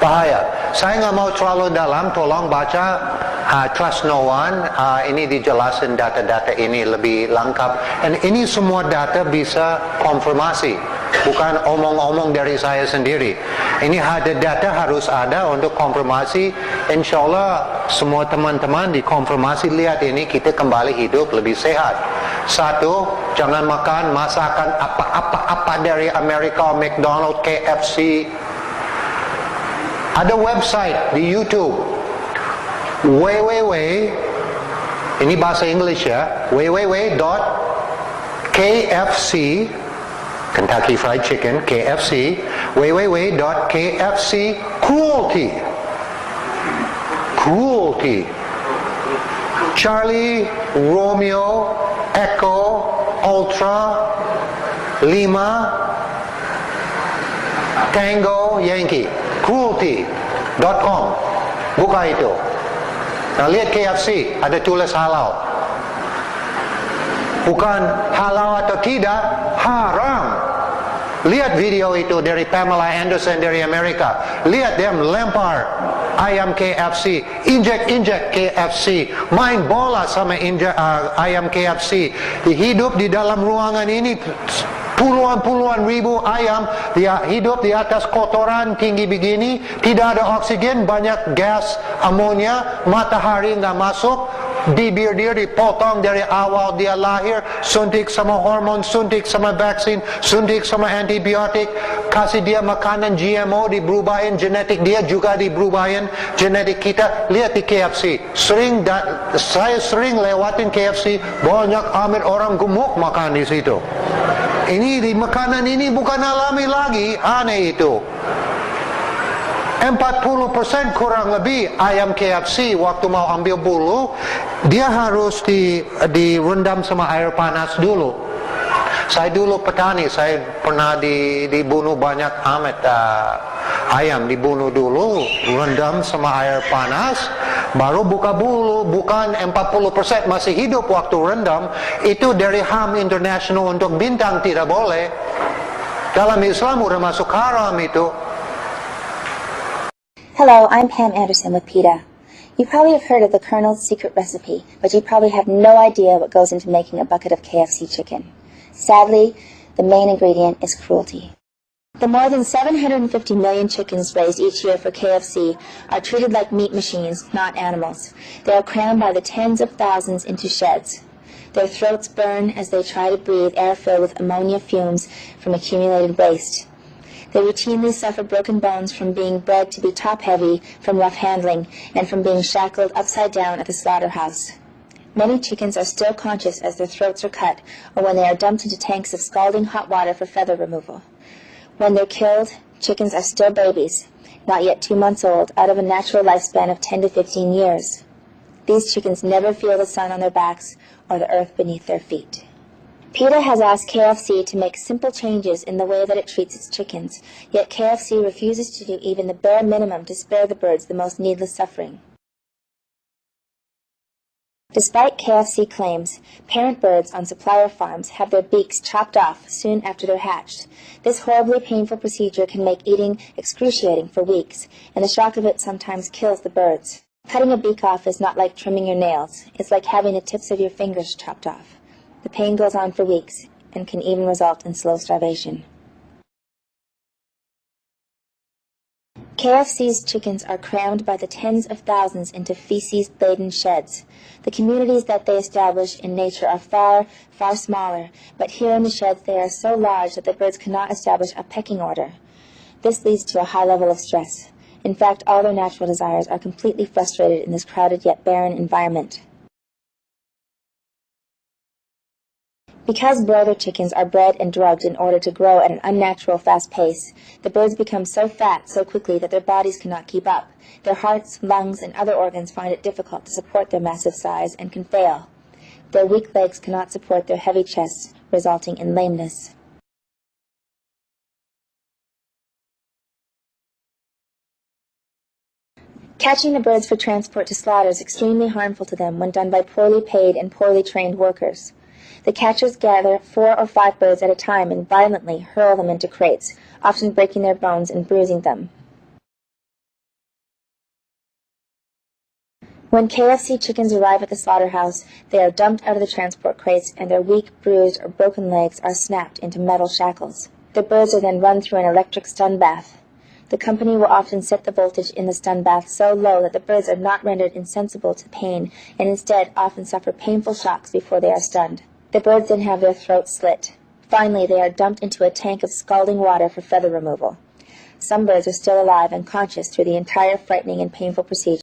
bahaya. Saya nggak mau terlalu dalam, tolong baca Trust No One. Ini dijelasin data-data ini lebih lengkap. Dan ini semua data bisa konfirmasi, bukan omong-omong dari saya sendiri. Ini ada data harus ada untuk konfirmasi. Insya Allah semua teman-teman dikonfirmasi, lihat ini kita kembali hidup lebih sehat. Satu, jangan makan masakan apa dari Amerika, McDonald's, KFC. Ada website di YouTube ini bahasa Inggris ya, www.kfc Kentucky Fried Chicken, KFC, cruelty Charlie Romeo Echo Ultra 5 Tango Yankee, cruelty.com. Buka itu. Nah, lihat KFC, ada tulis halal. Bukan halal atau tidak, haram. Lihat video itu dari Pamela Anderson dari Amerika. Lihat dia lempar ayam KFC, injek KFC, main bola sama ayam KFC. Hidup di dalam ruangan ini puluhan ribu ayam, dia hidup di atas kotoran tinggi begini, tidak ada oksigen, banyak gas amonia, matahari nggak masuk, bibir dia dipotong dari awal dia lahir, suntik sama hormon, suntik sama vaksin, suntik sama antibiotik, kasih dia makanan GMO, diberubahin genetik dia juga diberubahin genetik kita. Lihat di KFC, saya sering lewatin KFC, banyak amat orang gemuk makan di situ. Ini di makanan ini bukan alami lagi, aneh itu. 40% kurang lebih ayam KFC waktu mau ambil bulu, dia harus direndam sama air panas dulu. Saya dulu petani, saya pernah dibunuh banyak amat ayam, dibunuh dulu, rendam sama air panas, baru buka bulu. Bukan 40% masih hidup waktu rendam. Itu dari HAM International untuk bintang tidak boleh. Dalam Islam udah masuk haram itu. Hello, I'm Pam Anderson with PETA. You probably have heard of the Colonel's secret recipe, but you probably have no idea what goes into making a bucket of KFC chicken. Sadly, the main ingredient is cruelty. The more than 750 million chickens raised each year for KFC are treated like meat machines, not animals. They are crammed by the tens of thousands into sheds. Their throats burn as they try to breathe air filled with ammonia fumes from accumulated waste. They routinely suffer broken bones from being bred to be top-heavy from rough handling and from being shackled upside down at the slaughterhouse. Many chickens are still conscious as their throats are cut or when they are dumped into tanks of scalding hot water for feather removal. When they're killed, chickens are still babies, not yet 2 months old, out of a natural lifespan of 10 to 15 years. These chickens never feel the sun on their backs or the earth beneath their feet. PETA has asked KFC to make simple changes in the way that it treats its chickens, yet KFC refuses to do even the bare minimum to spare the birds the most needless suffering. Despite KFC claims, parent birds on supplier farms have their beaks chopped off soon after they're hatched. This horribly painful procedure can make eating excruciating for weeks, and the shock of it sometimes kills the birds. Cutting a beak off is not like trimming your nails. It's like having the tips of your fingers chopped off. The pain goes on for weeks and can even result in slow starvation. KFC's chickens are crammed by the tens of thousands into feces-laden sheds. The communities that they establish in nature are far, far smaller, but here in the sheds they are so large that the birds cannot establish a pecking order. This leads to a high level of stress. In fact, all their natural desires are completely frustrated in this crowded yet barren environment. Because broiler chickens are bred and drugged in order to grow at an unnatural fast pace, the birds become so fat so quickly that their bodies cannot keep up. Their hearts, lungs, and other organs find it difficult to support their massive size and can fail. Their weak legs cannot support their heavy chests, resulting in lameness. Catching the birds for transport to slaughter is extremely harmful to them when done by poorly paid and poorly trained workers. The catchers gather 4 or 5 birds at a time and violently hurl them into crates, often breaking their bones and bruising them. When KFC chickens arrive at the slaughterhouse, they are dumped out of the transport crates and their weak, bruised, or broken legs are snapped into metal shackles. The birds are then run through an electric stun bath. The company will often set the voltage in the stun bath so low that the birds are not rendered insensible to pain and instead often suffer painful shocks before they are stunned. The birds then have their throats slit. Finally, they are dumped into a tank of scalding water for feather removal. Some birds are still alive and conscious through the entire frightening and painful procedure.